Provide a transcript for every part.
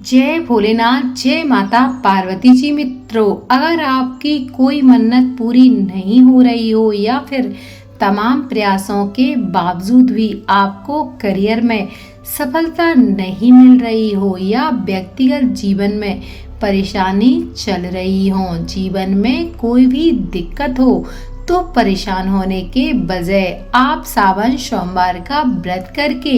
जय भोलेनाथ। जय माता पार्वती जी। मित्रों, अगर आपकी कोई मन्नत पूरी नहीं हो रही हो या फिर तमाम प्रयासों के बावजूद भी आपको करियर में सफलता नहीं मिल रही हो या व्यक्तिगत जीवन में परेशानी चल रही हो, जीवन में कोई भी दिक्कत हो, तो परेशान होने के बजाय आप सावन सोमवार का व्रत करके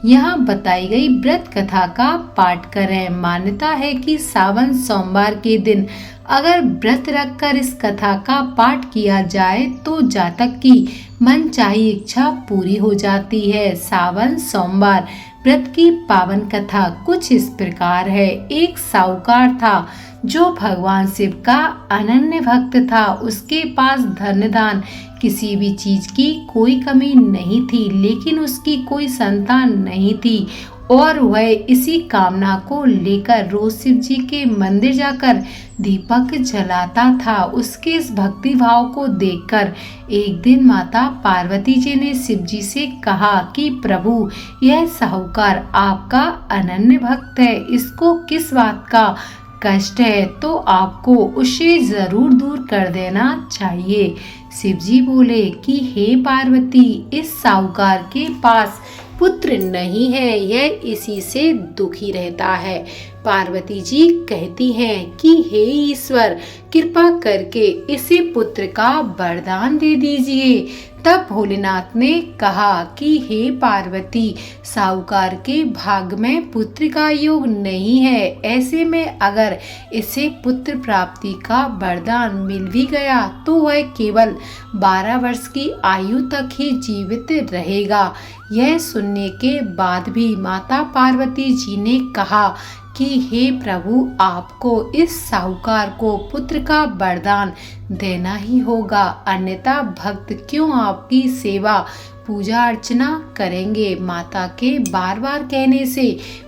यहाँ बताई गई व्रत कथा का पाठ करें। मान्यता है कि सावन सोमवार के दिन अगर व्रत रखकर इस कथा का पाठ किया जाए तो जातक की मनचाही इच्छा पूरी हो जाती है। सावन सोमवार व्रत की पावन कथा कुछ इस प्रकार है। एक साहूकार था जो भगवान शिव का अनन्य भक्त था। उसके पास धन दान किसी भी चीज की कोई कमी नहीं थी, लेकिन उसकी कोई संतान नहीं थी और वह इसी कामना को लेकर रोज शिव जी के मंदिर जाकर दीपक जलाता था। उसके इस भक्ति भाव को देखकर एक दिन माता पार्वती जी ने शिव जी से कहा कि प्रभु, यह साहूकार आपका अनन्य भक्त है, इसको किस बात का कष्ट है तो आपको उसे जरूर दूर कर देना चाहिए। शिव जी बोले कि हे पार्वती, इस साहूकार के पास पुत्र नहीं है, यह इसी से दुखी रहता है। पार्वती जी कहती हैं कि हे ईश्वर, कृपा करके इसे पुत्र का वरदान दे दीजिए। तब भोलेनाथ ने कहा कि हे पार्वती, साहूकार के भाग में पुत्र का योग नहीं है, ऐसे में अगर इसे पुत्र प्राप्ति का वरदान मिल भी गया तो वह केवल 12 वर्ष की आयु तक ही जीवित रहेगा। यह सुनने के बाद भी माता पार्वती जी ने कहा कि हे प्रभु, आपको इस साहूकार को पुत्र का वरदान देना ही होगा, अन्यथा भक्त क्यों आपकी सेवा पूजा अर्चना करेंगे। माता के बार बार कहने से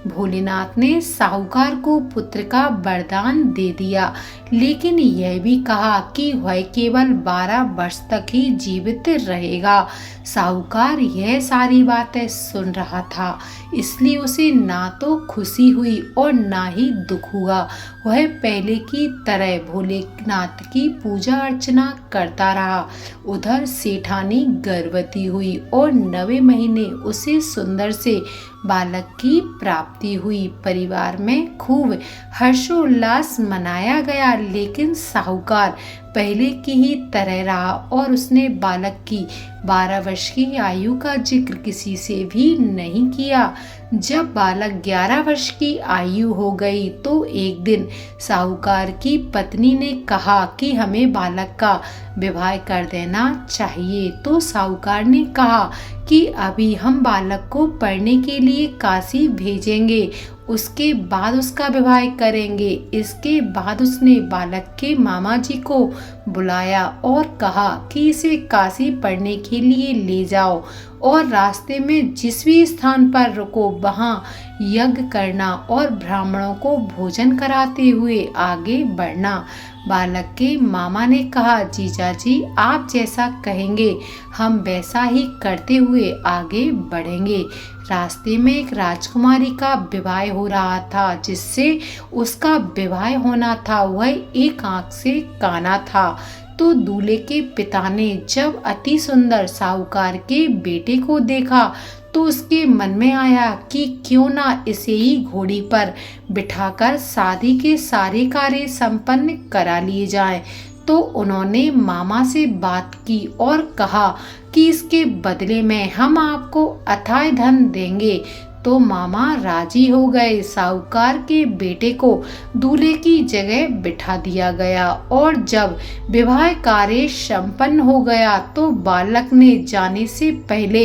भोलेनाथ ने साहूकार को पुत्र का वरदान दे दिया, लेकिन यह भी कहा कि वह केवल 12 वर्ष तक ही जीवित रहेगा। साहूकार यह सारी बातें सुन रहा था, इसलिए उसे ना तो खुशी हुई और ना ही दुख हुआ। वह पहले की तरह भोलेनाथ की पूजा अर्चना करता रहा। उधर सेठानी गर्भवती हुई और 9वें महीने उसे सुंदर से बालक की प्राप्ति हुई। परिवार में खूब हर्षोल्लास मनाया गया, लेकिन साहूकार पहले की ही तरह रहा और उसने बालक की 12 वर्ष की आयु का जिक्र किसी से भी नहीं किया। जब बालक 11 वर्ष की आयु हो गई तो एक दिन साहूकार की पत्नी ने कहा कि हमें बालक का विवाह कर देना चाहिए। तो साहूकार ने कहा कि अभी हम बालक को पढ़ने के लिए काशी भेजेंगे, उसके बाद उसका विवाह करेंगे। इसके बाद उसने बालक के मामा जी को बुलाया और कहा कि इसे काशी पढ़ने के लिए ले जाओ और रास्ते में जिस भी स्थान पर रुको वहाँ यज्ञ करना और ब्राह्मणों को भोजन कराते हुए आगे बढ़ना। बालक के मामा ने कहा, जीजा जी, आप जैसा कहेंगे हम वैसा ही करते हुए आगे बढ़ेंगे। रास्ते में एक राजकुमारी का विवाह हो रहा था, जिससे उसका विवाह होना था। वह एक आंख से काना था। तो दूल्हे के पिता ने जब अति सुंदर साहूकार के बेटे को देखा तो उसके मन में आया कि क्यों ना इसे ही घोड़ी पर बिठाकर शादी के सारे कार्य संपन्न करा लिए जाएं। तो उन्होंने मामा से बात की और कहा कि इसके बदले में हम आपको अथाह धन देंगे। तो मामा राजी हो गए। साहूकार के बेटे को दूल्हे की जगह बिठा दिया गया और जब विवाह कार्य संपन्न हो गया तो बालक ने जाने से पहले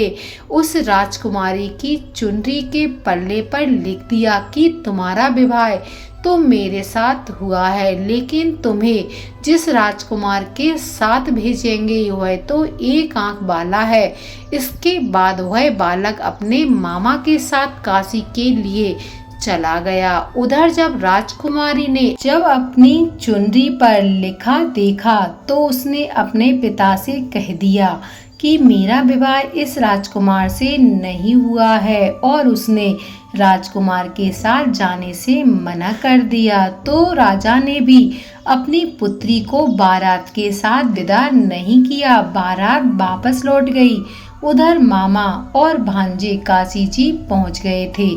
उस राजकुमारी की चुनरी के पल्ले पर लिख दिया कि तुम्हारा विवाह तो मेरे साथ हुआ है, लेकिन तुम्हें जिस राजकुमार के साथ भेजेंगे वह तो एक आंख वाला है। इसके बाद वह बालक अपने मामा के साथ काशी के लिए चला गया। उधर जब राजकुमारी ने जब अपनी चुनरी पर लिखा देखा तो उसने अपने पिता से कह दिया कि मेरा विवाह इस राजकुमार से नहीं हुआ है और उसने राजकुमार के साथ जाने से मना कर दिया। तो राजा ने भी अपनी पुत्री को बारात के साथ विदा नहीं किया। बारात वापस लौट गई। उधर मामा और भांजे काशी जी पहुंच गए थे।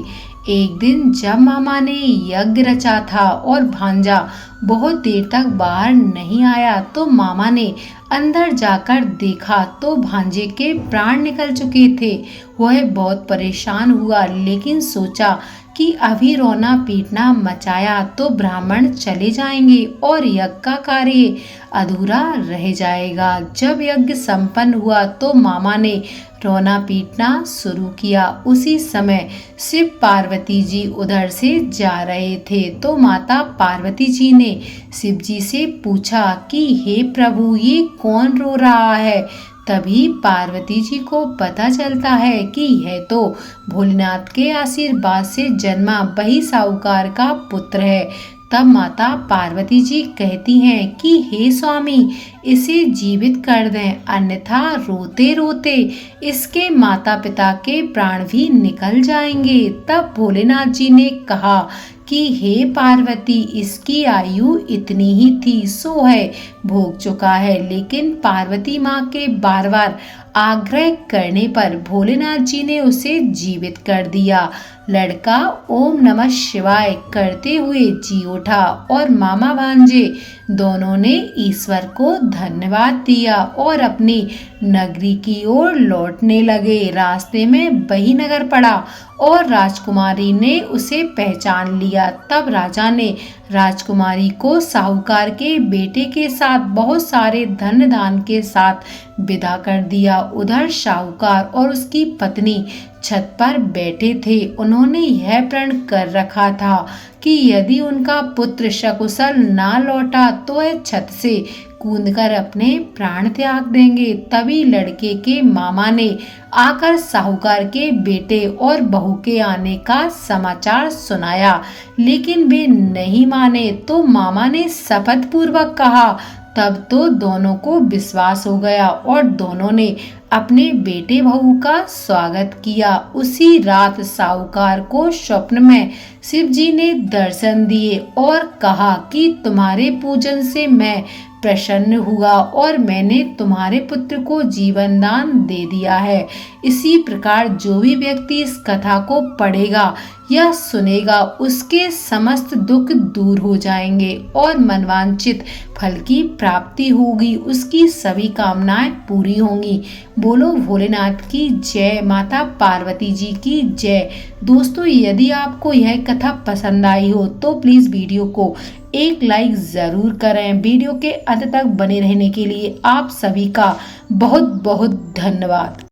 एक दिन जब मामा ने यज्ञ रचा था और भांजा बहुत देर तक बाहर नहीं आया, तो मामा ने अंदर जाकर देखा तो भांजे के प्राण निकल चुके थे। वह बहुत परेशान हुआ, लेकिन सोचा कि अभी रोना पीटना मचाया तो ब्राह्मण चले जाएंगे और यज्ञ का कार्य अधूरा रह जाएगा। जब यज्ञ संपन्न हुआ तो मामा ने रोना पीटना शुरू किया। उसी समय शिव पार्वती जी उधर से जा रहे थे, तो माता पार्वती जी ने शिव जी से पूछा कि हे प्रभु, ये कौन रो रहा है। तभी पार्वती जी को पता चलता है कि यह तो भोलेनाथ के आशीर्वाद से जन्मा वही साहूकार का पुत्र है। तब माता पार्वती जी कहती हैं कि हे स्वामी, इसे जीवित कर दें, अन्यथा रोते रोते इसके माता पिता के प्राण भी निकल जाएंगे। तब भोलेनाथ जी ने कहा कि हे पार्वती, इसकी आयु इतनी ही थी, सो है भोग चुका है। लेकिन पार्वती माँ के बार बार आग्रह करने पर भोलेनाथ जी ने उसे जीवित कर दिया। लड़का ओम नमः शिवाय करते हुए जी उठा और मामा भांजे दोनों ने ईश्वर को धन्यवाद दिया और अपनी नगरी की ओर लौटने लगे। रास्ते में वही नगर पड़ा और राजकुमारी ने उसे पहचान लिया। तब राजा ने राजकुमारी को साहूकार के बेटे के साथ बहुत सारे धन दान के साथ विदा कर दिया। उधर साहूकार और उसकी पत्नी छत पर बैठे थे। उन्होंने यह प्रण कर रखा था कि यदि उनका पुत्र सकुशल ना लौटा तो वह छत से कूदकर अपने प्राण त्याग देंगे। तभी लड़के के मामा ने आकर साहूकार के बेटे और बहू के आने का समाचार सुनाया, लेकिन वे नहीं माने। तो मामा ने शपथ पूर्वक कहा। तब तो दोनों को विश्वास हो गया और दोनों ने अपने बेटे बहू का स्वागत किया। उसी रात साहूकार को स्वप्न में शिव जी ने दर्शन दिए और कहा कि तुम्हारे पूजन से मैं प्रसन्न हुआ और मैंने तुम्हारे पुत्र को जीवन दान दे दिया है। इसी प्रकार जो भी व्यक्ति इस कथा को पढ़ेगा या सुनेगा, उसके समस्त दुख दूर हो जाएंगे और मनवांचित फल की प्राप्ति होगी, उसकी सभी कामनाएं पूरी होंगी। बोलो भोलेनाथ की जय, माता पार्वती जी की जय। दोस्तों, यदि आपको यह कथा पसंद आई हो तो प्लीज वीडियो को एक लाइक जरूर करें। वीडियो के अंत तक बने रहने के लिए आप सभी का बहुत बहुत धन्यवाद।